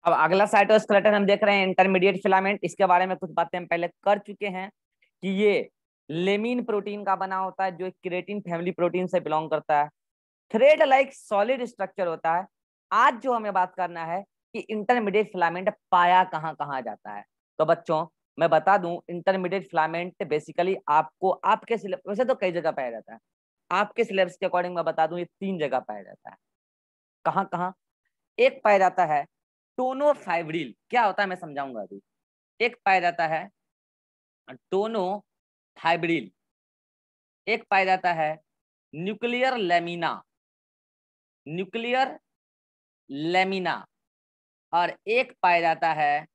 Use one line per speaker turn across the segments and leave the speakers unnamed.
अब अगला साइटोस्केलेटन हम देख रहे हैं इंटरमीडिएट फिलामेंट। इसके बारे में कुछ बातें हम पहले कर चुके हैं कि ये लेमिन प्रोटीन का बना होता है जो एक केराटिन फैमिली प्रोटीन से बिलोंग करता है। थ्रेड लाइक सॉलिड स्ट्रक्चर होता है। आज जो हमें बात करना है कि इंटरमीडिएट फिलामेंट पाया कहाँ कहाँ जाता है। तो बच्चों मैं बता दूं, इंटरमीडिएट फिलामेंट बेसिकली आपको आपके सिलेबस, वैसे तो कई जगह पाया जाता है, आपके सिलेबस के अकॉर्डिंग मैं बता दूं ये 3 जगह पाया जाता है। कहाँ कहाँ? एक पाया जाता है टोनोफाइब्रिल, क्या होता है मैं समझाऊंगा अभी। एक पाया जाता है टोनोफाइब्रिल, एक पाया जाता है न्यूक्लियर लेमिना, न्यूक्लियर लेमिना, और एक पाया जाता है,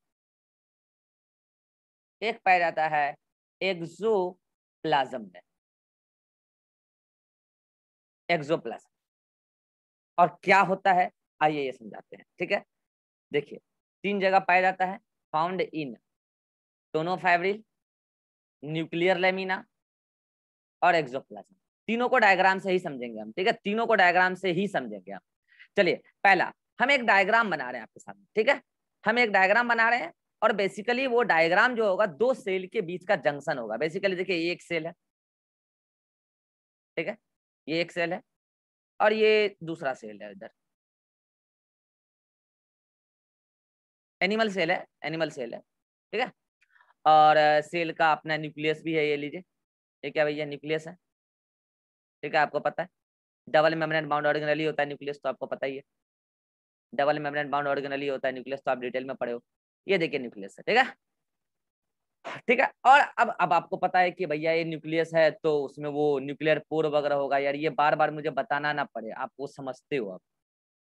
एक पाया जाता है एक्सोप्लाज्म में, एक्सोप्लाज्म। और क्या होता है आइए ये समझाते हैं, ठीक है। देखिए 3 जगह पाया जाता है, फाउंड इन टोनोफाइब्रिल, न्यूक्लियर लेमिना और एक्सोप्लाज्म। तीनों को डायग्राम से ही समझेंगे हम, ठीक है, तीनों को डायग्राम से ही समझेंगे हम। चलिए पहला हम एक डायग्राम बना रहे हैं आपके सामने, ठीक है। हम एक डायग्राम बना रहे हैं और बेसिकली वो डायग्राम जो होगा 2 सेल के बीच का जंक्शन होगा। बेसिकली देखिए ये एक सेल है, ठीक है, ये एक सेल है और ये दूसरा सेल है इधर, एनिमल सेल है, एनिमल सेल है, ठीक है। और सेल का अपना न्यूक्लियस भी है, ये लीजिए, ये क्या भैया न्यूक्लियस है, ठीक है, आपको पता है डबल मेम्ब्रेन बाउंड ऑर्गेनेली होता है न्यूक्लियस, तो आपको पता ही है डबल मेम्ब्रेन बाउंड ऑर्गेनेली होता है न्यूक्लियस, तो आप डिटेल में पढ़े हो। ये देखिए न्यूक्लियस है, ठीक है, ठीक है। और अब आपको पता है कि भैया ये न्यूक्लियस है तो उसमें वो न्यूक्लियर पोर वगैरह होगा। यार ये बार बार मुझे बताना ना पड़े, आप वो समझते हो आप,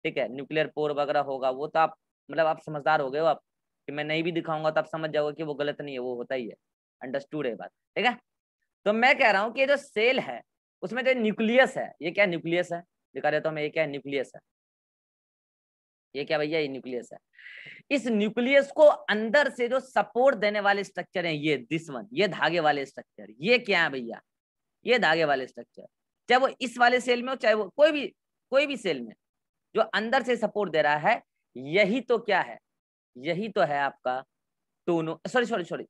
ठीक है, न्यूक्लियर पोर वगैरह होगा वो तो आप मतलब आप समझदार हो गए हो आप, कि मैं नहीं भी दिखाऊंगा तो आप समझ जाओगे कि वो गलत नहीं है, वो होता ही है। अंडरस्टूड है बात, ठीक है। तो मैं कह रहा हूँ कि ये जो सेल है उसमें जो न्यूक्लियस है, ये क्या न्यूक्लियस है, दिखा देता हूँ मैं, ये क्या न्यूक्लियस है, ये क्या भैया, ये न्यूक्लियस है। इस न्यूक्लियस को अंदर से जो सपोर्ट देने वाले स्ट्रक्चर हैं, ये दिस वन, ये धागे वाले स्ट्रक्चर, ये क्या है भैया, ये धागे वाले स्ट्रक्चर। चाहे वो इस वाले सेल में हो, चाहे वो कोई भी सेल में जो अंदर से सपोर्ट दे रहा है, यही तो क्या है, यही तो है आपका टोनो, सॉरी सॉरी सॉरी,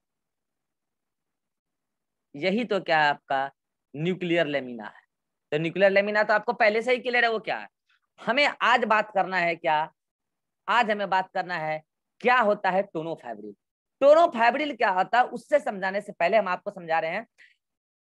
यही तो क्या है आपका न्यूक्लियर लेमिना है। तो न्यूक्लियर लेमिना तो आपको पहले से ही क्लियर है वो क्या है। हमें आज बात करना है क्या, आज हमें बात करना है क्या होता है टोनोफाइब्रिल। टोनोफाइब्रिल क्या होता है उससे समझाने से पहले हम आपको समझा रहे हैं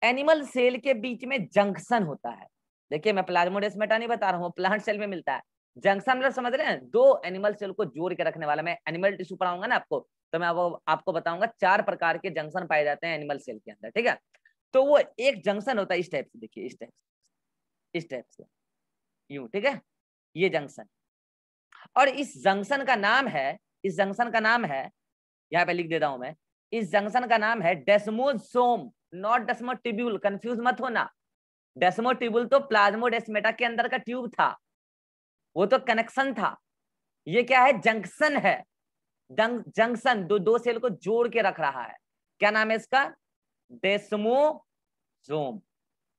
एनिमल सेल के बीच में जंक्शन होता है। देखिए मैं प्लाज्मोडेस्माटा नहीं बता रहा हूँ, प्लांट सेल में मिलता है जंक्शन, मतलब समझ रहे हैं, 2 एनिमल सेल को जोड़ के रखने वाला। मैं एनिमल टिश्यू पढ़ाऊंगा ना आपको, तो मैं आपको बताऊंगा 4 प्रकार के जंक्शन पाए जाते हैं एनिमल सेल के अंदर, ठीक है। तो वो एक जंक्शन होता है इस टाइप से, देखिए इस टाइप से, इस टाइप से, यूं, ठीक है, ये जंक्शन। और इस जंक्शन का नाम है, इस जंक्शन का नाम है, यहाँ पे लिख देता हूं मैं, इस जंक्शन का नाम है डेस्मोसोम, नॉट डेस्मोटिब्यूल, कंफ्यूज मत होना। डेस्मोटिब्यूल तो प्लाज्मोडेस्मेटा के अंदर का ट्यूब था, वो तो कनेक्शन था, ये क्या है, जंक्शन है। जंक्शन दो सेल को जोड़ के रख रहा है, क्या नाम है इसका, डेस्मोसोम,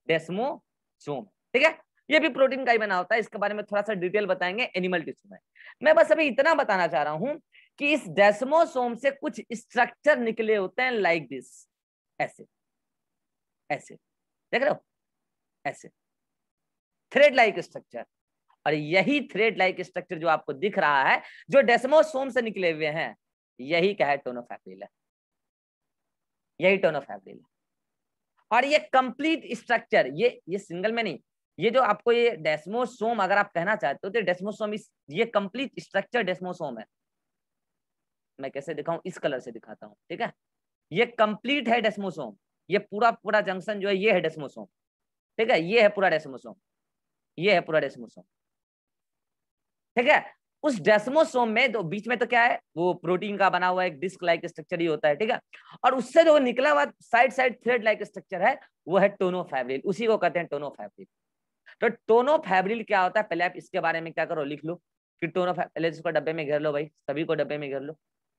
डेस्मोसोम, ठीक है। ये भी प्रोटीन का ही बना होता है, इसके बारे में थोड़ा सा डिटेल बताएंगे एनिमल टिश्यू में। मैं बस अभी इतना बताना चाह रहा हूं कि इस डेस्मोसोम से कुछ स्ट्रक्चर निकले होते हैं लाइक दिस, ऐसे, ऐसे देख रहे हो, ऐसे थ्रेड लाइक स्ट्रक्चर। और यही थ्रेड लाइक स्ट्रक्चर जो आपको दिख रहा है, जो डेस्मोसोम से निकले हुए हैं, यही क्या है, टोनोफैब्रिल है, यही टोनोफैब्रिल है। और ये कंप्लीट स्ट्रक्चर, ये सिंगल में नहीं, ये जो आपको ये डेस्मोसोम अगर आप कहना चाहते हो तो डेस्मोसोम ये कंप्लीट स्ट्रक्चर डेस्मोसोम है। मैं कैसे दिखाऊं, इस कलर से दिखाता हूं, ठीक है। ये कंप्लीट है डेस्मोसोम, ये पूरा पूरा जंक्शन जो है ये है डेस्मोसोम, ठीक है, ये है पूरा डेस्मोसोम, ये है पूरा डेस्मोसोम, ठीक है। उस डेस्मोसोम में तो बीच में तो क्या है, वो प्रोटीन का बना हुआ एक डिस्क लाइक स्ट्रक्चर ही होता है, ठीक है। और उससे जो निकला हुआ side side thread like structure है, वो है टोनोफैब्रिल, उसी को कहते हैं टोनोफैब्रिल। तो टोनोफैब्रिल क्या होता है, पहले आप इसके बारे में क्या करो, लिख लो कि पहले इसको डब्बे में घेर लो भाई, सभी को डब्बे में घेर लो।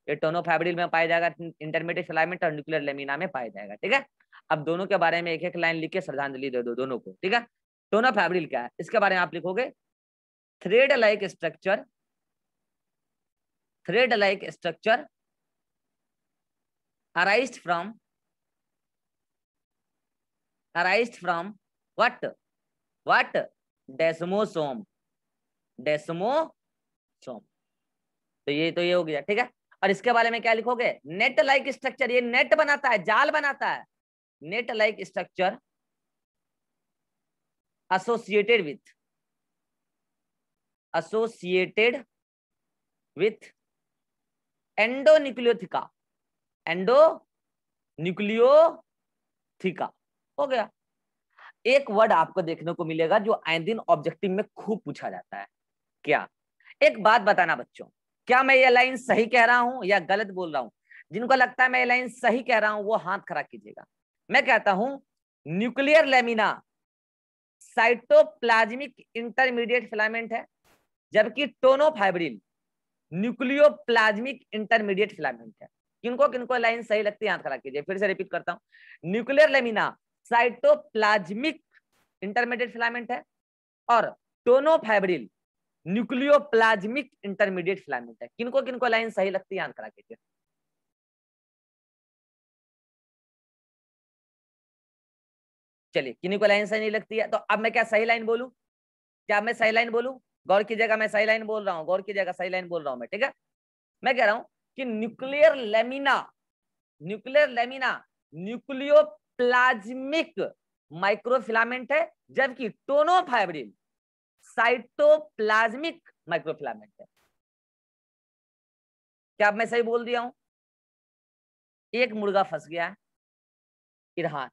ये टोनोफैब्रिल में पाया जाएगा, इंटरमीडिएट फिलामेंट और न्यूक्लियर लेमिना में पाया जाएगा, ठीक है। अब दोनों के बारे में एक एक लाइन लिख के श्रद्धांजलि दे दो दोनों को, ठीक है। टोनोफैब्रिल क्या है, इसके बारे में आप लिखोगे thread like structure, thread like structure arised from what what डेस्मोसोम डेस्मोसोम। तो ये हो गया, ठीक है। और इसके बारे में क्या लिखोगे, नेट लाइक स्ट्रक्चर, ये नेट बनाता है, जाल बनाता है, net like structure associated with एंडोन्यूक्लियोथिका, एंडोन्यूक्लियोथिका हो गया। एक वर्ड आपको देखने को मिलेगा जो आए दिन ऑब्जेक्टिव में खूब पूछा जाता है, क्या? एक बात बताना बच्चों, क्या मैं ये लाइन सही कह रहा हूं या गलत बोल रहा हूं? जिनको लगता है मैं ये लाइन सही कह रहा हूं वो हाथ खड़ा कीजिएगा। मैं कहता हूं nuclear lamina cytoplasmic intermediate filament है, जबकि टोनोफाइब्रिल न्यूक्लियोप्लाज्मिक इंटरमीडिएट फिलामेंट है। किनको किनको लाइन सही लगती है हाथ खड़ा कीजिए। फिर से रिपीट करता हूं, nuclear lamina cytoplasmic intermediate filament है और टोनोफाइब्रिल न्यूक्लियोप्लाज्मिक इंटरमीडिएट फिलामेंट है। किनको किनको लाइन सही लगती है हाथ खड़ा कीजिए। चलिए, किनको लाइन सही नहीं लगती है तो अब मैं क्या सही लाइन बोलूं? क्या मैं सही लाइन बोलूं? गौर कीजिएगा, मैं सही लाइन बोल रहा हूं, गौर कीजिएगा, सही लाइन बोल रहा हूं मैं, ठीक है। मैं कह रहा हूं कि न्यूक्लियर लेमिना न्यूक्लियोप्लाज्मिक माइक्रोफिलामेंट है, जबकि टोनोफाइब्रिल साइटोप्लाज्मिक माइक्रोफिलामेंट है। क्या अब मैं सही बोल दिया हूं? एक मुर्गा फंस गया है इरहान,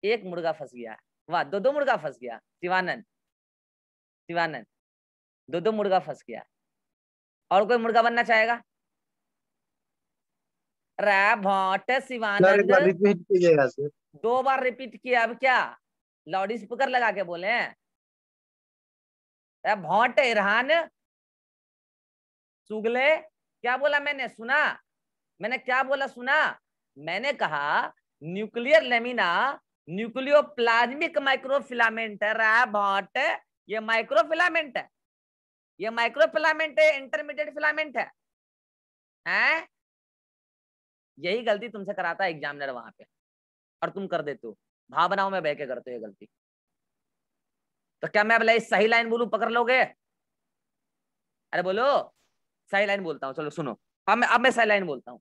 एक मुर्गा फंस गया है, वाह, दो दो मुर्गा फंस गया शिवानंद, शिवानंद दो दो मुर्गा फंस गया। और कोई मुर्गा बनना चाहेगा? रे भोट
सर एक
शिवानंद,
बार रिपीट कीजिएगा सर।
2 बार रिपीट किया, अब क्या लाउड स्पीकर लगा के बोले हैं? भोट इरहान चुगले, क्या बोला मैंने, सुना? मैंने क्या बोला, सुना? मैंने कहा न्यूक्लियर लेमिना न्यूक्लियोप्लाज्मिक माइक्रोफिलामेंट है। रे भोट, ये माइक्रोफिलामेंट है, ये माइक्रोफिलामेंट है, इंटरमीडिएट फिलामेंट है, हैं? यही गलती तुमसे कराता है एग्जामिनर वहां पे, और तुम कर देते हो, भावनाओं में बह के करते हो ये गलती। तो क्या मैं भला सही लाइन बोलूं, पकड़ लोगे? अरे बोलो, सही लाइन बोलता हूँ, चलो सुनो। अब मैं सही लाइन बोलता हूँ,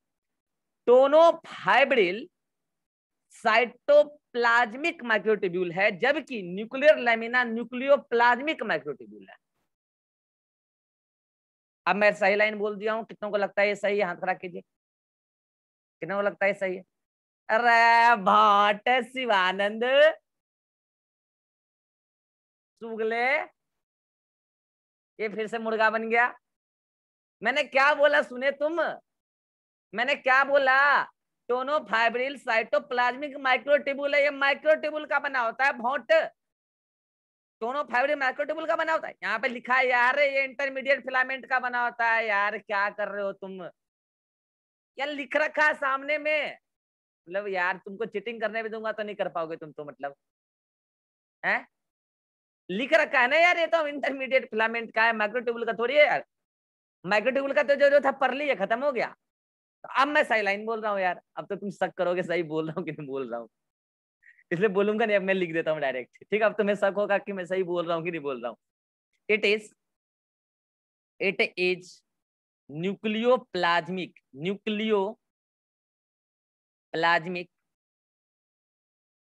टोनोफाइब्रिल साइटोप्लाज्मिक माइक्रोट्यूब्यूल है, जबकि न्यूक्लियर लेमिना न्यूक्लियोप्लाज्मिक माइक्रोट्यूब्यूल है। अब मैं सही लाइन बोल दिया हूँ, कितनों को लगता है ये सही है? हाथ खड़ा कीजिए, कितनों को लगता है सही है? अरे भाट शिवानंद चुगले, ये फिर से मुर्गा बन गया। मैंने क्या बोला सुने तुम? मैंने क्या बोला? टोनोफाइब्रिल साइटोप्लाज्मिक माइक्रोट्यूब्यूल है, ये माइक्रोट्यूब्यूल का बना होता है भोट, टोनोफाइब्रिल माइक्रोट्यूब्यूल का बना होता है। यहाँ पे लिखा है यार ये इंटरमीडिएट फिलामेंट का बना होता है। यार क्या कर रहे हो तुम? यार लिख रखा है सामने में, मतलब यार तुमको चीटिंग करने भी दूंगा तो नहीं कर पाओगे तुम तो, मतलब है लिख रखा है ना यार, ये तो इंटरमीडिएट फिलामेंट का है, माइक्रोट्यूब्यूल का थोड़ी है यार। माइक्रोट्यूब्यूल का तो जो था पढ़ लिया, खत्म हो गया। तो अब मैं सही लाइन बोल रहा हूँ यार, अब तो तुम शक करोगे सही बोल रहा हूँ कि नहीं बोल रहा हूँ, इसलिए बोलूंगा नहीं, अब मैं लिख देता हूँ डायरेक्ट, ठीक है। अब तुम्हें शक होगा कि मैं सही बोल रहा हूँ कि नहीं बोल रहा हूँ। It is nucleoplasmic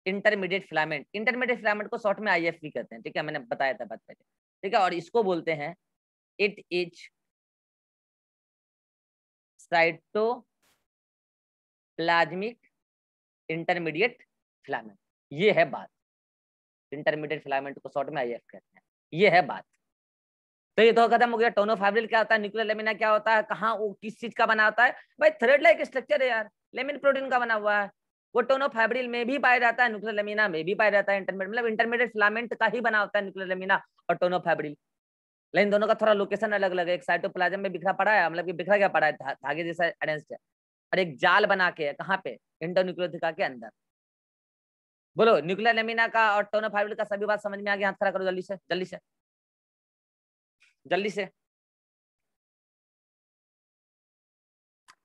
intermediate filament को शॉर्ट में आईएफ भी कहते हैं, ठीक है, मैंने बताया था बात पहले, ठीक है। और इसको बोलते हैं it is cytoplasmic intermediate filament, ये है बात। इंटरमीडिएट फिलामेंट को शॉर्ट में आईएफ कहते हैं, ये है बात। तो ये तो खत्म हो गया। टोनोफाइब्रिल क्या होता है, न्यूक्लियर लेमिना क्या होता है, कहाँ वो किस चीज का बना होता है? भाई थ्रेड लाइक स्ट्रक्चर है यार, लेमिन प्रोटीन का बना हुआ है। वो टोनोफाइब्रिल में भी पाया जाता है, न्यूक्लियर लेमिना में भी पाया जाता है। इंटरमीडिएट मतलब इंटरमीडिएट फिलामेंट का ही बना होता है न्यूक्लियर लेमिना और टोनोफाइब्रिल, लेकिन दोनों का थोड़ा लोकेशन अलग अलग है। एक साइटोप्लाज्म में बिखरा पड़ा है, मतलब कि बिखरा क्या पड़ा है, धागे जैसा अरेंज्ड है, और एक जाल बना के है, कहाँ पे? इंटरन्यूक्लियोथिका के अंदर। बोलो न्यूक्लियर लेमिना का और टोनोफाइब्रिल का सभी बात समझ में आ गया? हाथ खड़ा करो जल्दी से, जल्दी से, जल्दी से।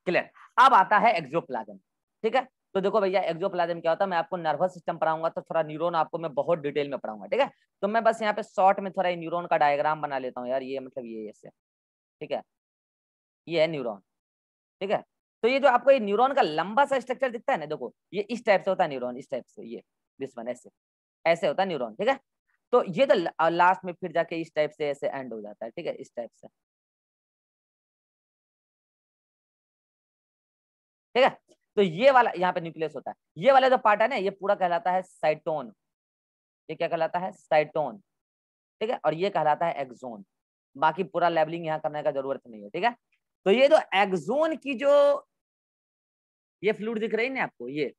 क्लियर। अब आता है एक्सोप्लाज्म, ठीक है। तो देखो भैया एक्सोप्लाज्म क्या होता है, मैं आपको नर्वस सिस्टम पढ़ाऊंगा तो थोड़ा न्यूरॉन आपको मैं बहुत डिटेल में पढ़ाऊंगा, ठीक है। तो मैं बस यहाँ पे शॉर्ट में थोड़ा न्यूरॉन का डायग्राम बना लेता हूँ यार, ये मतलब ये ऐसे, ठीक है, ये है न्यूरॉन, ठीक है। तो ये जो आपको ये न्यूरॉन का लंबा सा स्ट्रक्चर दिखता है ना, देखो ये इस टाइप से होता है न्यूरॉन, इस टाइप से, ये दिस वन ऐसे, ऐसे होता है न्यूरॉन, ठीक है। तो ये तो लास्ट में फिर जाके इस टाइप से ऐसे एंड हो जाता है, ठीक है, इस टाइप से, ठीक है। तो ये वाला यहाँ पे न्यूक्लियस होता है, ये वाला जो पार्ट है ना, ये पूरा कहलाता है साइटोन, ये क्या कहलाता है, साइटोन, ठीक है। और ये कहलाता है एक्सोन। बाकी पूरा लेबलिंग यहाँ करने का जरूरत नहीं है, ठीक है। तो ये जो एक्सोन की जो ये फ्लूइड दिख रही है ना आपको, ये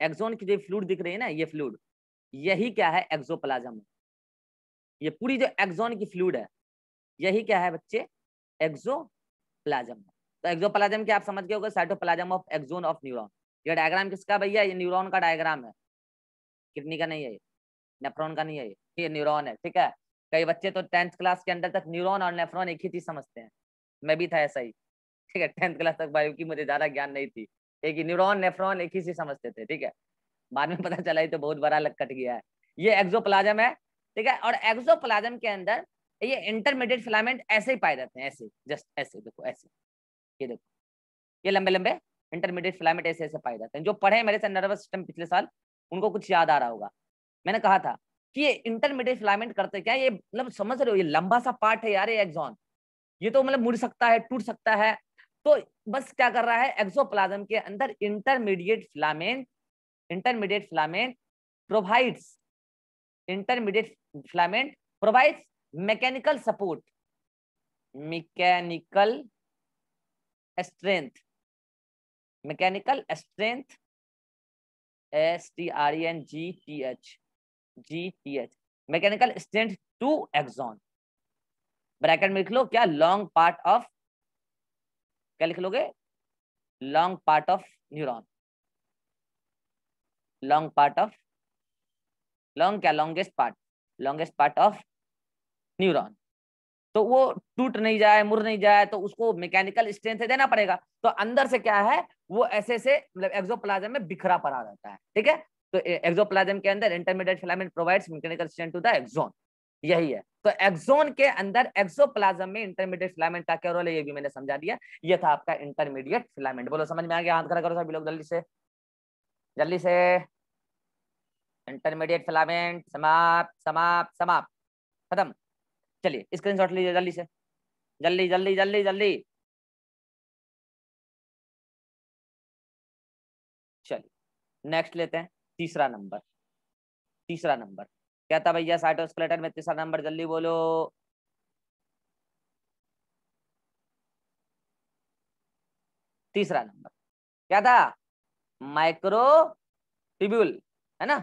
एक्सोन की जो फ्लूइड दिख रही है ना, ये फ्लूइड, यही क्या है, एक्सोप्लाज्म। ये पूरी जो एक्सोन की फ्लूइड है, यही क्या है बच्चे, एक्सोप्लाज्म। तो एक्सोप्लाज्म क्या आप समझ गए होंगे, cytoplasm of axon of neuron. ये डायग्राम किसका भैया, ये न्यूरॉन का डायग्राम है, किडनी का नहीं है, ये नेफ्रॉन का नहीं है, ये न्यूरॉन है, ठीक है। कई बच्चे तो 10th क्लास के अंदर तक न्यूरॉन और नेफ्रॉन एक ही चीज समझते हैं, मैं भी था ऐसा ही, ठीक है। 10th क्लास तक बायो की मुझे ज्यादा ज्ञान नहीं थी, एक ही न्यूरॉन नेफ्रॉन एक ही चीज समझते थे, ठीक है। बाद में पता चला ही तो बहुत बड़ा लग कट गया है। ये एक्सोप्लाज्म है, ठीक है। और एक्सोप्लाज्म के अंदर ये इंटरमीडिएट फिलामेंट ऐसे ही पाए जाते हैं, ऐसे जस्ट ऐसे, देखो ऐसे, ये देखो, ये लंबे लंबे इंटरमीडिएट फिलामेंट ऐसे ऐसे पाए जाते हैं। जो पढ़े मेरे से नर्वस सिस्टम पिछले साल, उनको कुछ याद आ रहा होगा, मैंने कहा था कि ये इंटरमीडिएट फिलामेंट करते क्या, ये मतलब समझ रहे हो, ये लंबा सा पार्ट है यार, ये एक्सॉन, ये तो मतलब मुड़ सकता है, टूट सकता है। तो बस क्या कर रहा है, एक्सोप्लाज्म के अंदर intermediate filament provides intermediate filament provides mechanical support, mechanical strength, mechanical strength, STRENGTH, mechanical strength to axon. Bracket में लिख लो क्या, लॉन्ग पार्ट ऑफ, क्या लिख लोगे, long part of neuron, long part of, long क्या, लॉन्गेस्ट पार्ट ऑफ न्यूरॉन। तो वो टूट नहीं जाए, मुड़ नहीं जाए, तो उसको मैकेनिकल स्ट्रेंथ देना पड़ेगा। तो अंदर से क्या है, वो ऐसे से मतलब एक्सोप्लाज्म में बिखरा पड़ा रहता है, ठीक है। तो एक्सोप्लाज्म के अंदर intermediate filament provides mechanical strength to the axon, यही है। तो एक्सोन के अंदर एक्सोप्लाज्म में इंटरमीडिएट फिलामेंट का क्या रोल है, ये भी मैंने समझा दिया। ये था आपका इंटरमीडिएट फिलामेंट। बोलो समझ में आ गया, हाथ खड़ा करो सभी लोग जल्दी से, जल्दी से। इंटरमीडिएट फिलामेंट समाप्त समाप्त समाप्त, खत्म। चलिए स्क्रीनशॉट लीजिए जल्दी से, जल्दी जल्दी जल्दी जल्दी। चलिए नेक्स्ट लेते हैं, तीसरा नंबर, तीसरा नंबर क्या था भैया साइटोस्केलेटन में, तीसरा नंबर जल्दी बोलो। तीसरा नंबर क्या था, माइक्रोट्यूब्यूल, है ना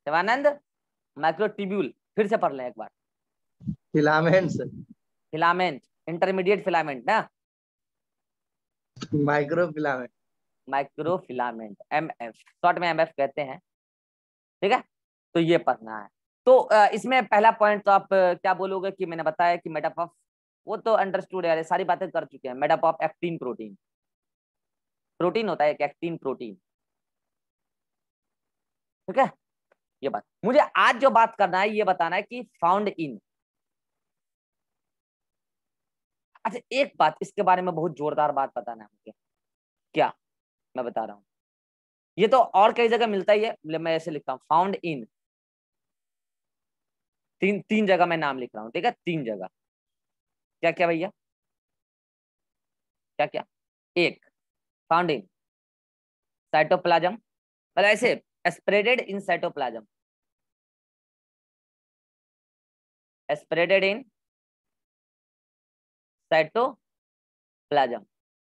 शिवानंद, माइक्रोट्यूब्यूल, फिर से पढ़ लें एक बार,
फिलामेंट्स,
फिलामेंट, इंटरमीडिएट फिलामेंट ना,
micro filament,
microfilament, MF, short में MF कहते हैं, ठीक है। तो ये पढ़ना है। तो इसमें पहला पॉइंट तो आप क्या बोलोगे कि मैंने बताया कि मेडअप ऑफ, वो तो अंडरस्टूड है, सारी बातें कर चुके हैं, made up of actin protein, protein होता है एक एक्टिन प्रोटीन, ठीक है। ये बात मुझे आज जो बात करना है, ये बताना है कि फाउंड इन, अच्छा एक बात इसके बारे में बहुत जोरदार बात बताना है मुझे, क्या मैं बता रहा हूँ, ये तो और कई जगह मिलता ही है, मैं ऐसे लिखता हूँ फाउंड इन, तीन तीन जगह मैं नाम लिख रहा हूँ, ठीक है, तीन जगह। क्या क्या भैया, क्या क्या, एक फाउंड इन साइटोप्लाज्म, मतलब ऐसे spreaded in cytoplasm, spreaded in cytoplasm,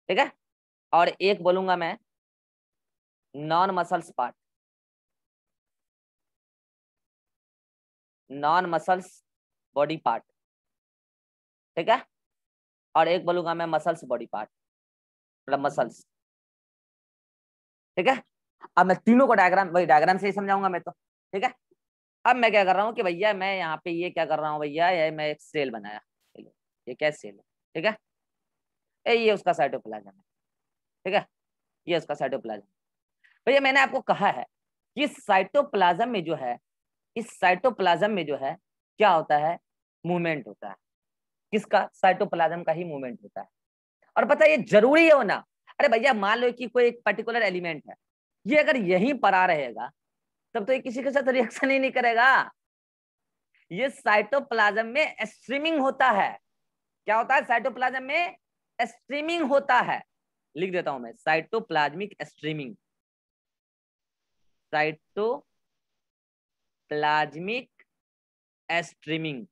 ठीक है। और एक बोलूंगा मैं non muscles part, non muscles body part, ठीक है। और एक बोलूंगा मैं मसल्स बॉडी पार्ट, मतलब मसल्स, ठीक है। अब मैं तीनों को डायग्राम, वही डायग्राम से ही समझाऊंगा मैं तो, ठीक है। अब मैं क्या कर रहा हूँ कि भैया मैं यहाँ पे ये क्या कर रहा हूँ भैया, ये मैं एक सेल बनाया, ये क्या सेल है, ठीक है। ये उसका साइटोप्लाज्म है, ठीक है, ये उसका साइटोप्लाज्म। भैया मैंने आपको कहा है कि साइटोप्लाज्म में जो है, इस साइटोप्लाज्म में जो है क्या होता है, मूवमेंट होता है। किसका? साइटोप्लाज्म का ही मूवमेंट होता है। और पता है ये जरूरी है होना। अरे भैया मान लो कि कोई एक पर्टिकुलर एलिमेंट है, ये अगर यहीं पड़ा रहेगा तब तो ये किसी के साथ रिएक्शन ही नहीं करेगा। ये साइटोप्लाज्म में स्ट्रीमिंग होता है। क्या होता है? साइटोप्लाज्म में स्ट्रीमिंग होता है। लिख देता हूं मैं, साइटोप्लाज्मिक स्ट्रीमिंग, साइटोप्लाज्मिक स्ट्रीमिंग।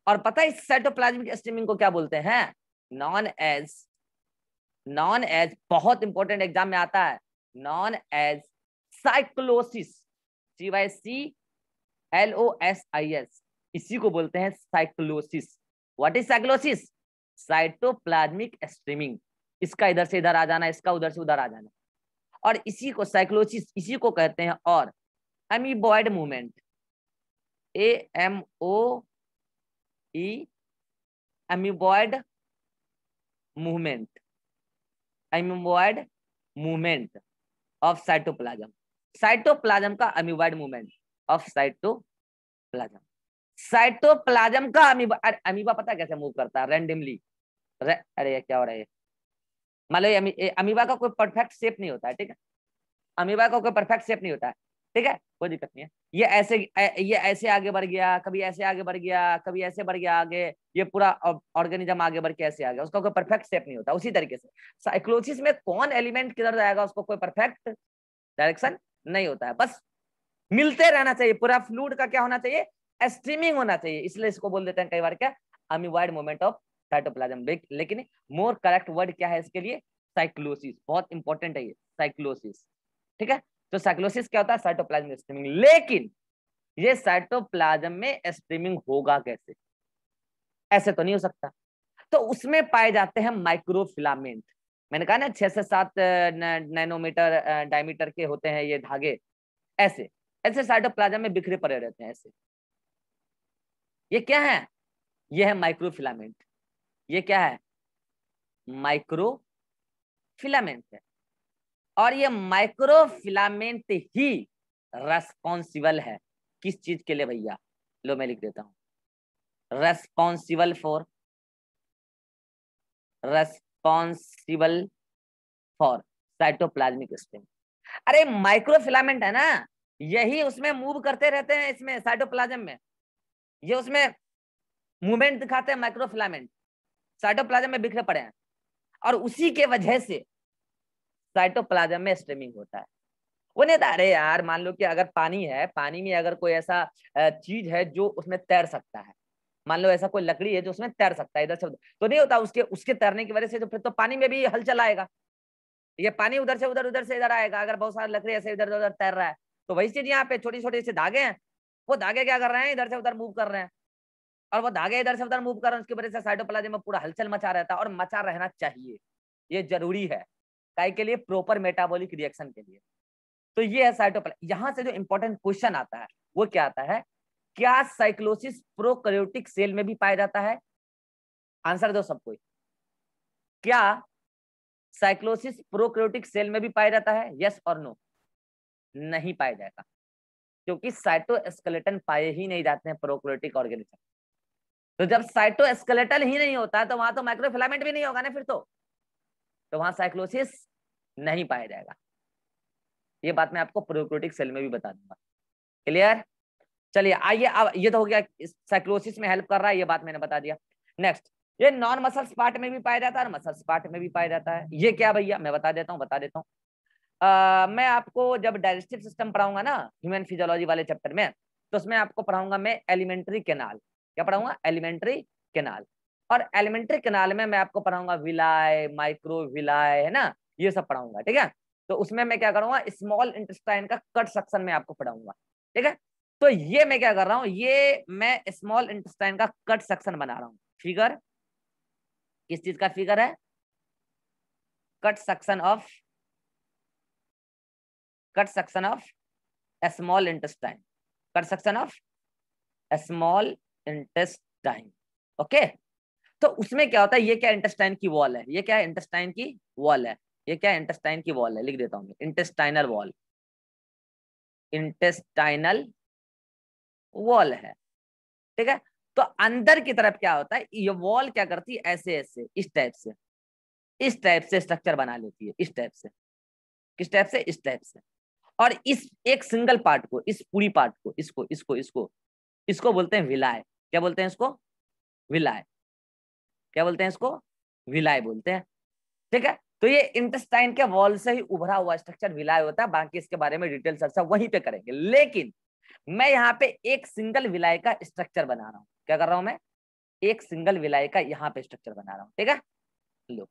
और पता है इस साइटोप्लाज्मिक स्ट्रीमिंग को क्या बोलते हैं? नॉन एज, बहुत इंपॉर्टेंट एग्जाम में आता है, नॉन एज साइक्लोसिस, CYCLOSIS, इसी को बोलते हैं cyclosis. What is cyclosis? Cytoplasmic streaming. इसका इधर से इधर आ जाना, इसका उधर से उधर आ जाना, और इसी को साइक्लोसिस, इसी को कहते हैं। और amoeboid movement, AMOE, amoeboid movement, amoeboid movement of cytoplasm, cytoplasm का amoeboid movement of cytoplasm. Cytoplasm का अमीबा पता है कैसे मूव करता है? रैंडमली। अरे ये क्या हो रहा है? मान लो अमीबा का कोई परफेक्ट शेप नहीं होता है, ठीक है, अमीबा का कोई परफेक्ट शेप नहीं होता है, ठीक है, कोई दिक्कत नहीं है। ये ऐसे आगे बढ़ गया, कभी ऐसे आगे बढ़ गया, कभी ऐसे बढ़ गया आगे, ये पूरा ऑर्गेनिज्म आगे बढ़ के ऐसे आ गया, उसका कोई परफेक्ट शेप नहीं होता। उसी तरीके से साइक्लोसिस में कौन एलिमेंट किधर जाएगा उसको कोई परफेक्ट डायरेक्शन नहीं होता है, बस मिलते रहना चाहिए। पूरा फ्लूइड का क्या होना चाहिए? स्ट्रीमिंग होना चाहिए। इसलिए इसको बोल देते हैं कई बार क्या, अमीबॉइड मूवमेंट ऑफ साइटोप्लाज्म। लेकिन मोर करेक्ट वर्ड क्या है इसके लिए? साइक्लोसिस। बहुत इंपॉर्टेंट है ये साइक्लोसिस, ठीक है। तो साइक्लोसिस क्या होता है? Cytoplasm streaming. लेकिन ये साइटोप्लाज्म में स्ट्रीमिंग होगा कैसे? ऐसे तो नहीं हो सकता। तो उसमें पाए जाते हैं माइक्रोफिलामेंट। मैंने कहा ना 6 से 7 नैनोमीटर डायमीटर के होते हैं ये धागे। ऐसे ऐसे साइटोप्लाज्म में बिखरे पड़े रहते हैं ऐसे। ये क्या है? ये है माइक्रोफिलामेंट। ये क्या है? माइक्रोफिलामेंट है। और ये माइक्रोफिलामेंट ही रेस्पॉन्सिबल है किस चीज के लिए भैया? लो मैं लिख देता हूं, रेस्पॉन्सिबल फॉर साइटोप्लाज्मिक स्ट्रीमिंग। अरे माइक्रोफिलामेंट है ना, यही उसमें मूव करते रहते हैं, इसमें साइटोप्लाज्म में ये उसमें मूवमेंट दिखाते हैं। माइक्रोफिलामेंट साइटोप्लाज्म में बिखरे पड़े हैं, और उसी के वजह से साइटोप्लाज्म में स्ट्रीमिंग होता है। वो नहीं था, अरे यार मान लो कि अगर पानी है, पानी में अगर कोई ऐसा चीज है जो उसमें तैर सकता है, मान लो ऐसा कोई लकड़ी है जो उसमें तैर सकता है इधर से उधर, तो नहीं होता उसके उसके तैरने की वजह से, तो फिर तो पानी में भी हलचल आएगा। ये पानी उधर से उधर, उधर से इधर आएगा। अगर बहुत सारा लकड़ी ऐसे इधर उधर तैर रहा है, तो वही चीज यहाँ पे छोटी छोटी से धागे हैं, वो धागे क्या कर रहे हैं? इधर से उधर मूव कर रहे हैं, और वो धागे इधर से उधर मूव कर रहे हैं, उसकी वजह से साइटोप्लाज्म में पूरा हलचल मचा रहता है, और मचा रहना चाहिए। ये जरूरी है काय के लिए? प्रॉपर मेटाबॉलिक रिएक्शन के लिए। तो ये है साइटोप्लाज्म। यहां से जो इंपॉर्टेंट क्वेश्चन आता है वो क्या आता है? क्या साइक्लोसिस प्रोकैरियोटिक सेल में भी पाया जाता है? आंसर दो सब कोई। क्या साइक्लोसिस प्रोकैरियोटिक सेल में भी पाया जाता है? यस और नो? नहीं पाया जाएगा, क्योंकि साइटोस्केलेटन पाए ही नहीं जाते हैं प्रोकैरियोटिक ऑर्गेनिज्म। तो जब साइटोस्केलेटन ही नहीं होता है तो वहां तो माइक्रोफिलामेंट भी नहीं होगा ना, फिर तो वहां साइक्लोसिस नहीं पाया जाएगा। ये बात मैं आपको प्रोकैरियोटिक सेल में भी बता दूंगा। क्लियर? चलिए आइए, अब ये तो हो गया साइक्लोसिस में हेल्प कर रहा है, ये बात मैंने बता दिया। नेक्स्ट, ये नॉन मसल्स पार्ट में भी पाया जाता है और मसल्स पार्ट में भी पाया जाता है। ये क्या भैया? मैं बता देता हूँ। मैं आपको जब डाइजेस्टिव सिस्टम पढ़ाऊंगा ना ह्यूमन फिजियोलॉजी वाले चैप्टर में, तो उसमें आपको पढ़ाऊंगा मैं एलिमेंट्री कैनाल। क्या पढ़ाऊंगा? Alimentary canal. और एलिमेंट्री कैनाल में मैं आपको पढ़ाऊंगा विलाय, माइक्रो विलाय, है ना, ये सब पढ़ाऊंगा, ठीक है। तो उसमें मैं क्या करूंगा? स्मॉल इंटेस्टाइन का कट सेक्शन में आपको पढ़ाऊंगा, ठीक है। तो ये मैं क्या कर रहा हूँ? ये मैं स्मॉल इंटेस्टाइन का कट सेक्शन बना रहा हूँ। फिगर किस चीज का फिगर है? Cut section of small intestine, cut section of small intestine, okay. तो उसमें क्या होता है, ये क्या इंटेस्टाइन की वॉल है, ये क्या है इंटेस्टाइन की वॉल है, ये क्या है इंटेस्टाइन की वॉल है, लिख देता हूँ इंटेस्टाइनल वॉल, इंटेस्टाइनल वॉल है, ठीक है। तो अंदर की तरफ क्या होता है, ये वॉल क्या करती है, ऐसे ऐसे इस टाइप से स्ट्रक्चर बना लेती है, इस टाइप से, किस टाइप से, इस टाइप से। और इस एक सिंगल पार्ट को, इस पूरी पार्ट को, इसको बोलते हैं विलाय। क्या बोलते हैं इसको, विलाय। क्या बोलते हैं इसको, विलाय बोलते हैं, ठीक है। तो ये इंटेस्टाइन के वॉल से ही उभरा हुआ स्ट्रक्चर विलाय होता है। बाकी इसके बारे में डिटेल चर्चा वहीं पे करेंगे, लेकिन मैं यहाँ पे एक सिंगल विलाय का स्ट्रक्चर बना रहा हूँ। क्या कर रहा हूं मैं, एक सिंगल विलाय का यहाँ पे स्ट्रक्चर बना रहा हूँ, ठीक है। लो,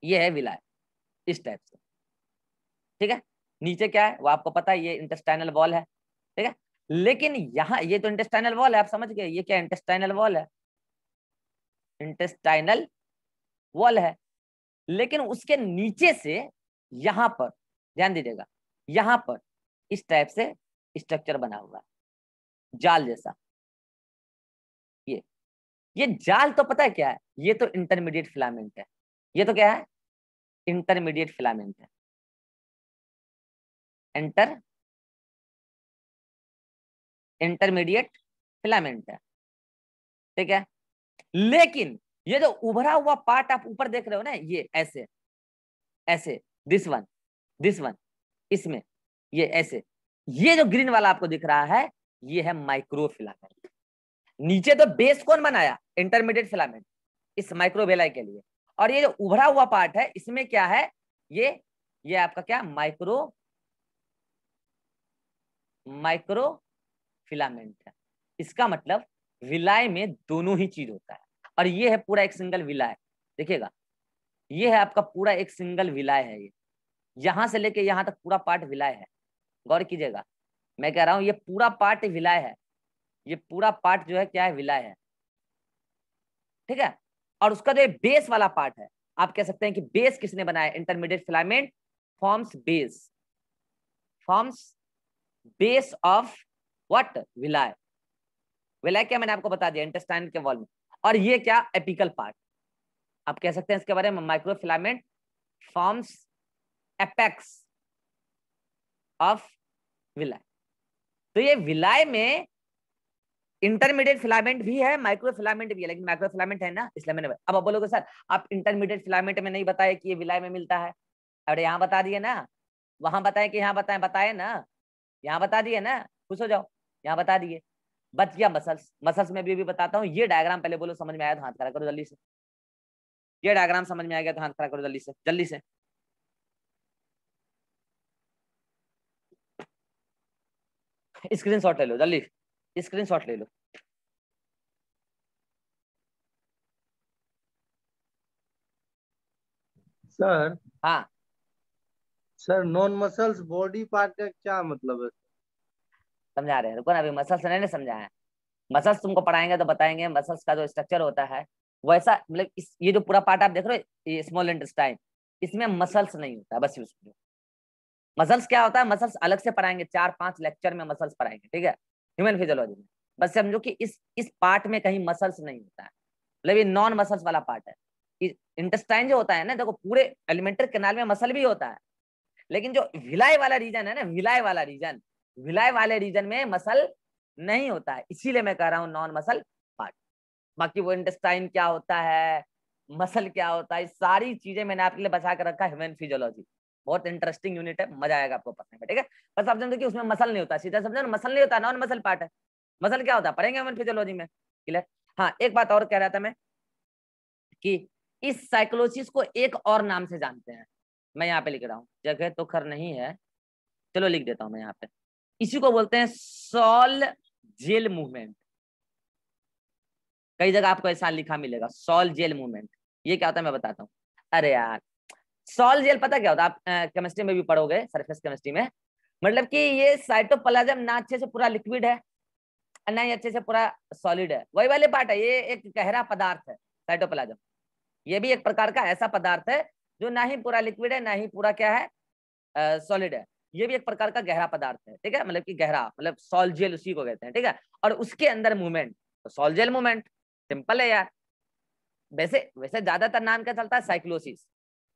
ये है विलाय इस टाइप से, ठीक है। नीचे क्या है वो आपको पता है, ये इंटेस्टाइनल वॉल है, ठीक है। लेकिन यहाँ ये तो इंटेस्टाइनल वॉल है, आप समझ गए, ये क्या इंटेस्टाइनल वॉल है, इंटेस्टाइनल वॉल है। लेकिन उसके नीचे से यहां पर ध्यान दीजिएगा, यहां पर इस टाइप से स्ट्रक्चर बना हुआ है, जाल जैसा। ये जाल तो पता है क्या है, ये तो इंटरमीडिएट फिलामेंट है। ये तो क्या है, इंटरमीडिएट फिलामेंट है, इंटरमीडिएट फिलामेंट है, ठीक है। लेकिन ये जो उभरा हुआ पार्ट आप ऊपर देख रहे हो ना, ये ऐसे ऐसे, दिस वन इसमें, ये ऐसे, ये जो ग्रीन वाला आपको दिख रहा है, ये है माइक्रो फिलामेंट। नीचे तो बेस कौन बनाया, इंटरमीडिएट फिलामेंट, इस माइक्रोवेलाई के लिए। और ये जो उभरा हुआ पार्ट है, इसमें क्या है, ये आपका क्या, माइक्रो फिलामेंट है। इसका मतलब विलाय में दोनों ही चीज होता है। और ये है पूरा एक सिंगल विलाय, देखिएगा, ये है आपका पूरा एक सिंगल विलाय है। ये यहां से लेके यहां तक पूरा पार्ट विलाय है, गौर कीजिएगा। मैं कह रहा हूं ये पूरा पार्ट विलाय है, ये पूरा पार्ट जो है क्या है, विलाय है, ठीक है। और उसका जो बेस वाला पार्ट है, आप कह सकते हैं कि बेस किसने बनाया, intermediate filament forms base of what, villi. Villi क्या, मैंने आपको बता दिया, इंटेस्टाइन के वॉल में। और ये क्या, एपिकल पार्ट, आप कह सकते हैं इसके बारे में, माइक्रोफिलामेंट फॉर्म्स एपेक्स ऑफ विलाय। तो ये विलाय में इंटरमीडिएट फिलामेंट भी है, माइक्रो फिलामेंट भी है, लेकिन माइक्रो फिलामेंट है ना, इसलिए मैंने। अब आप बोलोगे सर आप इंटरमीडिएट फिलामेंट में नहीं बताए कि ये विलाय में मिलता है। अरे यहाँ बता दिए ना, वहां बताए कि यहाँ बताए ना, यहाँ बता दिए ना, खुश हो जाओ, यहाँ बता दिए। बच गया मसल्स, मसल्स में भी बताता हूँ। ये डायग्राम पहले बोलो समझ में आया तो हाथ खड़ा करो जल्दी से, ये डायग्राम समझ में आ गया तो हाथ खड़ा करो जल्दी से, जल्दी से। स्क्रीनशॉट ले लो जल्दी, स्क्रीनशॉट ले लो।
सर
हाँ
sir non muscles body part का क्या मतलब है?
समझा रहे हैं, रुको ना, अभी मसल्स नहीं समझाया। मसल्स तुमको पढ़ाएंगे तो बताएंगे, मसल्स का जो स्ट्रक्चर होता है वैसा, मतलब ये जो पूरा पार्ट आप देख रहे हो, ये स्मॉल इंटेस्टाइन, इसमें मसल्स नहीं होता है, बस यूज करो। मसल्स क्या होता है, मसल्स अलग से पढ़ाएंगे, 4-5 लेक्चर में मसल्स पढ़ाएंगे, ठीक है, ह्यूमन फिजियोलॉजी में। बस समझो कि इस पार्ट में कहीं मसल्स नहीं होता है, मतलब ये नॉन मसल्स वाला पार्ट है। इंटेस्टाइन जो होता है ना, देखो पूरे एलिमेंट्री कैनाल में मसल भी होता है, लेकिन जो विलाय वाला रीजन है ना, विलाय वाले रीजन में मसल नहीं होता है, इसीलिए मैं कह रहा हूँ नॉन मसल पार्ट। बाकी वो इंटेस्टाइन क्या होता है, मसल क्या होता है, सारी चीजें मैंने आपके लिए बचा कर रखा है। ह्यूमन फिजियोलॉजी बहुत इंटरेस्टिंग यूनिट है, मजा आएगा आपको पढ़ने में, ठीक है। बस आप समझो कि उसमें मसल नहीं होता, सीधा समझो ना, मसल नहीं होता, नॉन मसल पार्ट है। मसल क्या होता है पढ़ेंगे ह्यूमन फिजियोलॉजी में, क्लियर। हाँ एक बात और कह रहा था मैं, कि इस साइकोलोसिस को एक और नाम से जानते हैं। मैं यहाँ पे लिख रहा हूँ, जगह तो खर नहीं है, चलो लिख देता हूँ मैं यहाँ पे। इसी को बोलते हैं सॉल जेल मूवमेंट। कई जगह आपको ऐसा लिखा मिलेगा, सॉल जेल मूवमेंट। ये क्या होता है मैं बताता हूँ। अरे यार, सॉल जेल पता क्या होता है, आप केमिस्ट्री में भी पढ़ोगे, सरफेस केमिस्ट्री में। मतलब कि ये साइटोप्लाज्म ना अच्छे से पूरा लिक्विड है, ना ही अच्छे से पूरा सॉलिड है, वही वाले पार्ट है। ये एक गहरा पदार्थ है साइटोप्लाज्म। ये भी एक प्रकार का ऐसा पदार्थ है जो ना ही पूरा लिक्विड है, ना ही पूरा क्या है, सॉलिड है। ये भी एक प्रकार का गहरा पदार्थ है, ठीक है, मतलब कि गहरा, मतलब सॉल जेल उसी को कहते हैं, ठीक है। और उसके अंदर मूवमेंट, तो सॉल जेल मूवमेंट, सिंपल है यार। वैसे वैसे ज्यादातर नाम क्या चलता है, साइक्लोसिस,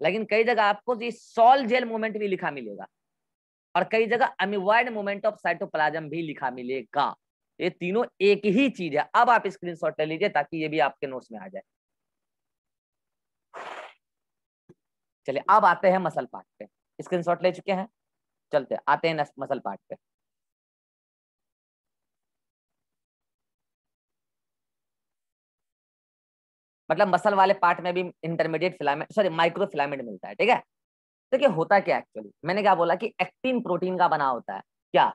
लेकिन कई जगह आपको ये सॉल जेल मूवमेंट भी लिखा मिलेगा और कई जगह अमीबॉयड मूवमेंट ऑफ साइटोप्लाज्म भी लिखा मिलेगा। ये तीनों एक ही चीज है। अब आप स्क्रीनशॉट ले लीजिए ताकि ये भी आपके नोट्स में आ जाए। चलिए अब आते हैं मसल पार्ट पे। स्क्रीनशॉट ले चुके हैं, चलते आते हैं मसल पार्ट पे। मतलब मसल वाले पार्ट में भी intermediate filament, sorry micro filament मिलता है, ठीक है। देखिए होता क्या एक्चुअली, मैंने क्या बोला कि एक्टिन प्रोटीन का बना होता है क्या,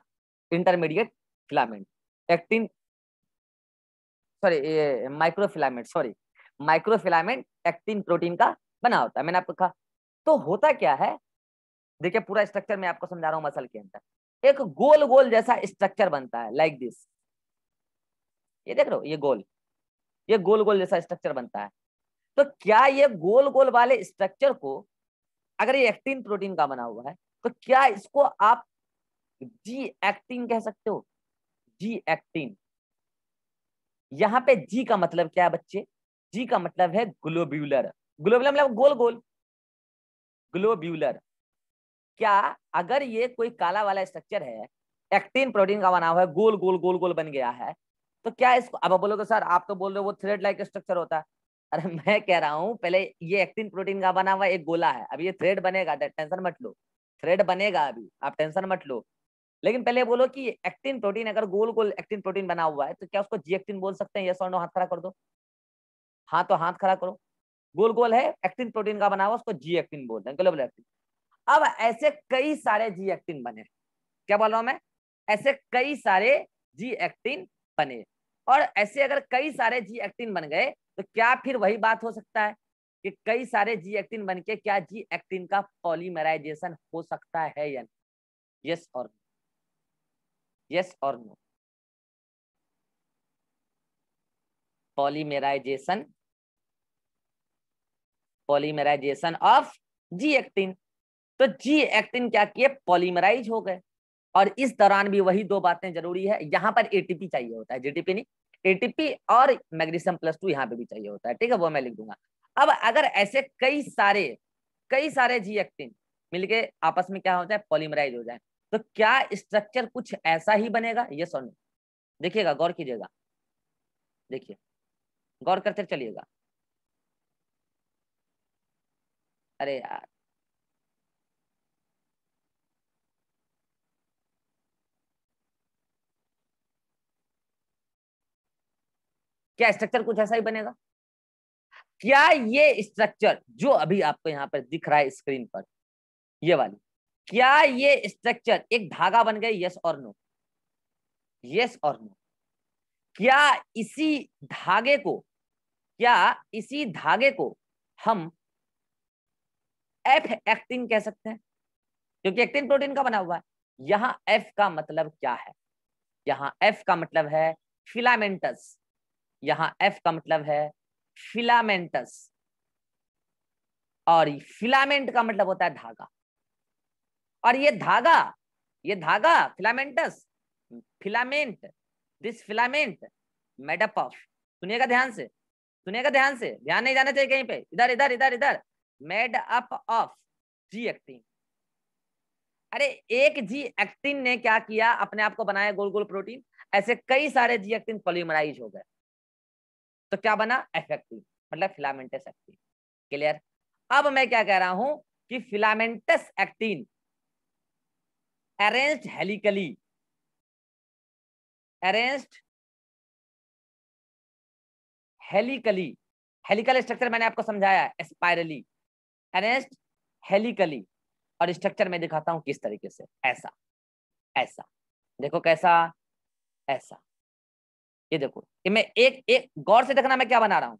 इंटरमीडिएट फिलामेंट। एक्टिन, सॉरी ये micro filament, sorry micro filament actin protein का बना होता है, मैंने आपको कहा। तो होता क्या है, देखिए पूरा स्ट्रक्चर मैं आपको समझा रहा हूँ। मसल के अंदर एक गोल गोल जैसा स्ट्रक्चर बनता है, लाइक दिस। ये देख रहे हो, ये गोल, ये गोल गोल जैसा स्ट्रक्चर बनता है। तो क्या ये गोल गोल वाले स्ट्रक्चर को, अगर ये एक्टिन प्रोटीन का बना हुआ है, तो क्या इसको आप जी एक्टिन कह सकते हो? G actin. यहाँ पे जी का मतलब क्या है बच्चे? जी का मतलब है ग्लोब्यूलर। ग्लोब्यूलर मतलब गोल गोल, ग्लोब्यूलर। क्या अगर ये कोई काला वाला स्ट्रक्चर है, एक्टिन प्रोटीन का बना हुआ है, गोल गोल गोल गोल बन गया है, तो क्या इसको, अब आप बोलोगे सर आप तो बोल रहे हो वो थ्रेड लाइक स्ट्रक्चर होता है। अरे मैं कह रहा हूँ पहले ये एक्टिन प्रोटीन का बना हुआ एक गोला है, अब ये थ्रेड बनेगा, टेंशन मत लो। थ्रेड बनेगा अभी, आप टेंशन मत लो। लेकिन पहले बोलो कि एक्टिन प्रोटीन अगर गोल गोल एक्टिन प्रोटीन बना हुआ है, तो क्या उसको जी एक्टिन बोल सकते हैं? यस और नो, हाथ खड़ा कर दो। हाँ तो हाथ खड़ा करो। गोल गोल है, एक्टिन प्रोटीन का बना हुआ, उसको जी एक्टिन बोलते हैं, ग्लोबल एक्टिन। अब ऐसे कई सारे जी एक्टिन बने, क्या बोल रहा हूं मैं, ऐसे कई सारे जी एक्टिन बने। और ऐसे अगर कई सारे जी एक्टिन बन गए, तो क्या फिर वही बात हो सकता है कि कई सारे जी एक्टिन बन के क्या जी एक्टिन का पॉलीमराइजेशन हो सकता है या नहीं? यस और नो, यस और no. Polymerisation, polymerisation of G actin. तो जी एक्टिन क्या किए, पॉलीमराइज हो गए। और इस दौरान भी वही दो बातें जरूरी है, यहाँ पर एटीपी चाहिए होता है, जीटीपी नहीं, एटीपी और मैग्नीशियम प्लस 2 यहाँ पे भी चाहिए होता है, ठीक है, वो मैं लिख दूंगा। अब अगर ऐसे कई सारे जी एक्टिन मिलके आपस में क्या हो जाए, पॉलीमराइज हो जाए, तो क्या स्ट्रक्चर कुछ ऐसा ही बनेगा? ये सुनो, देखिएगा, गौर कीजिएगा, देखिए गौर करते चलिएगा। अरे यार, क्या स्ट्रक्चर कुछ ऐसा ही बनेगा? क्या ये स्ट्रक्चर जो अभी आपको यहाँ पर दिख रहा है स्क्रीन पर, ये वाली, क्या ये स्ट्रक्चर एक धागा बन गए? यस और नो, यस और नो। क्या इसी धागे को, क्या इसी धागे को हम एफ एक्टिन कह सकते हैं? क्योंकि एक्टिन प्रोटीन का बना हुआ है। यहाँ एफ का मतलब क्या है? यहाँ एफ का मतलब है फिलामेंटस। यहाँ एफ का मतलब है फिलामेंटस, और फिलामेंट का मतलब होता है धागा। और ये धागा filamentous, filament, this filament made up of, सुनिएगा ध्यान से, सुनिएगा ध्यान से, ध्यान नहीं जाना चाहिए कहीं पे, इधर इधर इधर इधर, made up of G actin. अरे एक जी एक्टिन ने क्या किया, अपने आप को बनाया गोल गोल प्रोटीन, ऐसे कई सारे जी एक्टिन पॉलीमराइज हो गए, तो क्या बना, एफ एक्टिन, मतलब फिलामेंटस एक्टिन। क्लियर? अब मैं क्या कह रहा हूं कि filamentous actin arranged helically, arranged helically, helical structure मैंने आपको समझाया, स्पाइरली, अरेंज्ड हेलिकली। और स्ट्रक्चर में दिखाता हूं किस तरीके से, ऐसा, ऐसा, देखो कैसा, ऐसा। ये देखो, ये मैं एक एक गौर से देखना मैं क्या बना रहा हूं,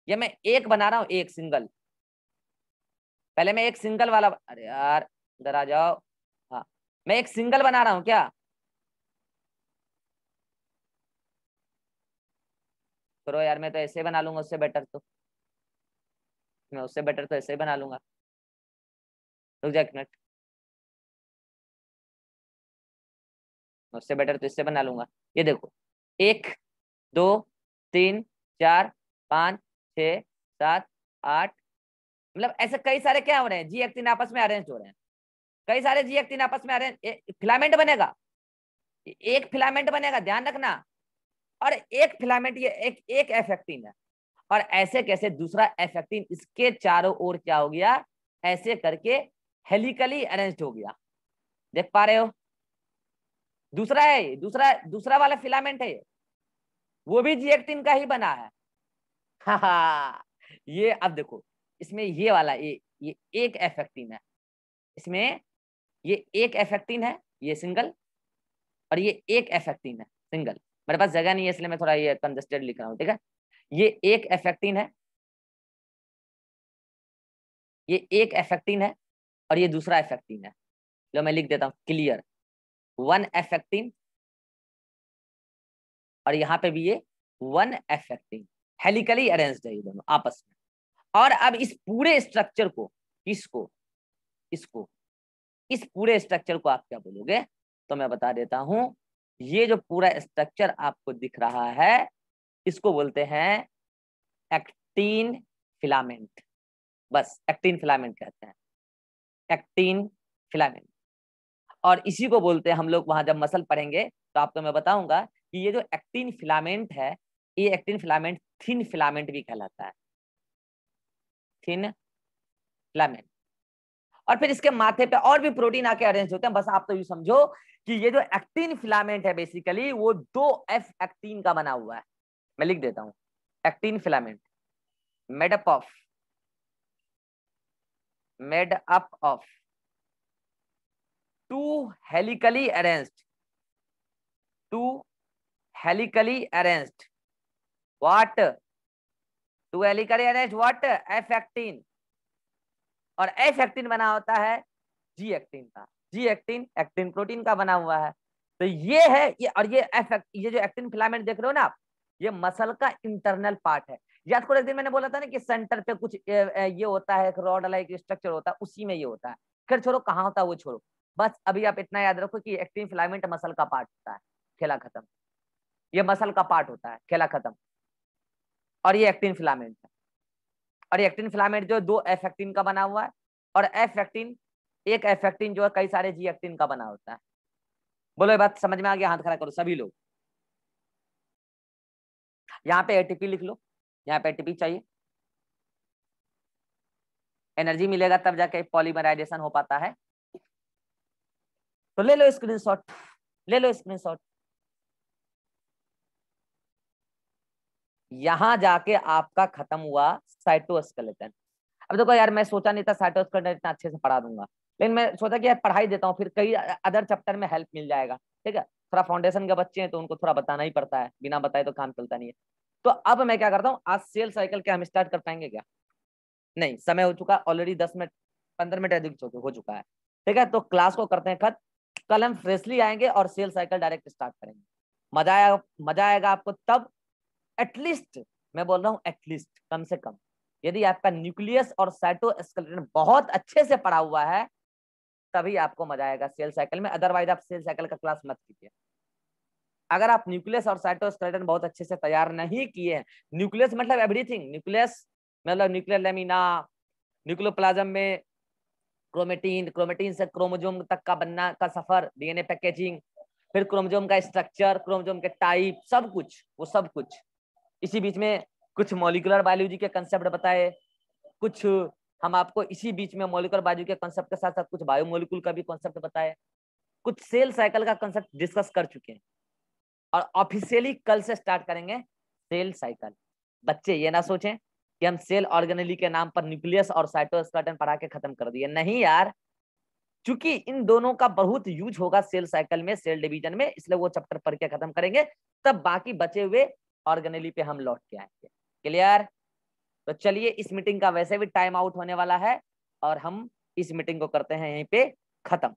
ये मैं एक बना रहा हूं, एक सिंगल। पहले मैं एक सिंगल वाला, अरे यार इधर आ जाओ, हाँ, मैं एक सिंगल बना रहा हूं क्या, करो यार, मैं तो ऐसे बना लूंगा, उससे बेटर तो, मैं उससे बेटर तो ऐसे ही बना लूंगा। रुक जा एक मिनट, उससे बेटर तो इससे बना लूंगा। ये देखो, एक, दो, तीन, चार, 5 6 7 8, मतलब ऐसे कई सारे क्या हो रहे हैं, जी एक्टिन आपस में अरेंज हो रहे हैं, कई सारे जी एक्टिन आपस में अरेंज, फिलामेंट बनेगा, एक फिलामेंट बनेगा, ध्यान रखना, और एक फिलामेंट ये एक एफ एक्टिन है, और ऐसे कैसे दूसरा एफ एक्टिन इसके चारों ओर क्या हो गया, ऐसे करके हेलिकली अरेंज्ड हो गया, देख पा रहे हो, दूसरा है, दूसरा दूसरा वाला फिलामेंट है, वो भी जी एक्टिन का ही बना है। हाँ, ये अब देखो, इसमें ये वाला ये एक एफ एक्टिन है, इसमें ये एक एफ एक्टिन है, ये सिंगल, और ये एक एफ एक्टिन है सिंगल, मेरे पास जगह नहीं है इसलिए मैं थोड़ा ये कंजस्टेड लिख रहा हूँ, ठीक है, ये एक एफ एक्टिन है, ये एक एफ एक्टिन है, और ये दूसरा एफ एक्टिन है, लो मैं लिख देता हूँ क्लियर, 1 एफ एक्टिन, और यहाँ पे भी ये 1 एफ एक्टिन, हेलिकली अरेंज्ड है ये दोनों आपस में। और अब इस पूरे स्ट्रक्चर को, इसको इसको इस पूरे स्ट्रक्चर को आप क्या बोलोगे, तो मैं बता देता हूं, ये जो पूरा स्ट्रक्चर आपको दिख रहा है इसको बोलते हैं एक्टिन फिलामेंट, बस एक्टिन फिलामेंट कहते हैं, एक्टिन फिलामेंट। और इसी को बोलते हैं हम लोग, वहां जब मसल पढ़ेंगे तो आपको मैं बताऊंगा कि ये जो एक्टिन फिलामेंट है, ये एक्टिन फिलामेंट थिन फिलामेंट भी कहलाता है, थिन फिलामेंट। और फिर इसके माथे पे और भी प्रोटीन आके अरेंज होते हैं, बस आप तो ये समझो कि ये जो एक्टिन फिलामेंट है बेसिकली वो 2 एफ एक्टिन का बना हुआ है, मैं लिख देता हूं, actin filament made up of 2 helically arranged, 2 helically arranged what, 2 helically arranged what, F actin, और एफ एक्टिन बना होता है जी एक्टिन का, जी एक्टिन एक्टिन प्रोटीन का बना हुआ है। तो ये है ये, और ये जो एक्टिन फिलामेंट देख रहे हो ना आप, ये मसल का इंटरनल पार्ट है। याद करो एक दिन मैंने बोला था ना कि सेंटर पे कुछ ये होता है, एक रॉड लाइक स्ट्रक्चर होता है, उसी में ये होता है। फिर छोड़ो कहाँ होता है वो छोड़ो, बस अभी आप इतना याद रखो कि एक्टिन फिलामेंट मसल का पार्ट होता है, खेला खत्म, ये मसल का पार्ट होता है, खेला खत्म। और ये एक्टिन फिलामेंट है, और एक्टिन फिलामेंट जो 2 एफ एक्टिन का बना हुआ है, और एफ एक्टिन, एक एफ एक्टिन जो है कई सारे जी एक्टिन का बना होता है। बोलो ये बात समझ में आ गया, हाथ खड़ा करो सभी लोग। यहाँ पे एटीपी लिख लो, यहाँ पे एटीपी चाहिए, एनर्जी मिलेगा तब जाके पॉलीमराइजेशन हो पाता है। तो ले लो स्क्रीनशॉट, ले लो स्क्रीनशॉट, यहां जाके आपका खत्म हुआ साइटोस्केलेटन। अब देखो यार, मैं सोचा नहीं था साइटोस्केलेटन इतना अच्छे से पढ़ा दूंगा, लेकिन मैं सोचा कि यार पढ़ाई देता हूँ, फिर कई अदर चैप्टर में हेल्प मिल जाएगा, ठीक है, थोड़ा फाउंडेशन के बच्चे हैं तो उनको थोड़ा बताना ही पड़ता है, बिना बताए तो काम चलता नहीं है। तो अब मैं क्या करता हूँ, आज सेल साइकिल के हम स्टार्ट कर पाएंगे क्या, नहीं, समय हो चुका ऑलरेडी, 10 मिनट 15 मिनट अधिक हो चुका है, ठीक है, तो क्लास को करते हैं खत्म, कल हम फ्रेशली आएंगे और सेल साइकिल डायरेक्ट स्टार्ट करेंगे। मजा आएगा आपको तब, एटलीस्ट मैं बोल रहा हूँ, एटलीस्ट कम से कम यदि आपका न्यूक्लियस और साइटोस्केलेटन बहुत अच्छे से पढ़ा हुआ है तभी आपको मजा आएगा सेल साइकिल में, अदरवाइज आप सेल साइकिल का क्लास मत कीजिए। अगर आप न्यूक्लियस और साइटोस्केलेटन बहुत अच्छे से तैयार नहीं किए हैं, न्यूक्लियस मतलब एवरीथिंग, न्यूक्लियस मतलब न्यूक्लियर लेमिना, न्यूक्लियोप्लाज्म में क्रोमेटिन, क्रोमेटिन से क्रोमोजोम तक का बनना का सफर, डीएनए पैकेजिंग, फिर क्रोमोजोम का स्ट्रक्चर, क्रोमोजोम के टाइप, सब कुछ, वो सब कुछ इसी बीच में, कुछ मॉलिक्यूलर बायोलॉजी के कंसेप्ट बताए, कुछ हम आपको इसी बीच में मॉलिक्यूलर बायोलॉजी के कंसेप्ट के साथ साथ कुछ बायोमोलिक्यूल का भी कंसेप्ट बताए, कुछ सेल साइकिल का कंसेप्ट डिस्कस कर चुके हैं, और ऑफिशियली कल से स्टार्ट करेंगे सेल साइकिल। बच्चे ये ना सोचें कि हम सेल ऑर्गेनेली के नाम पर न्यूक्लियस और साइटोस्केलेटन पढ़ा के खत्म कर दिए, नहीं यार, चूंकि इन दोनों का बहुत यूज होगा सेल साइकिल में, सेल डिवीजन में, इसलिए वो चैप्टर पढ़ के खत्म करेंगे, तब बाकी बचे हुए ऑर्गेनेली पे हम लौट के आएंगे। क्लियर? तो चलिए, इस मीटिंग का वैसे भी टाइम आउट होने वाला है और हम इस मीटिंग को करते हैं यहीं पे खत्म।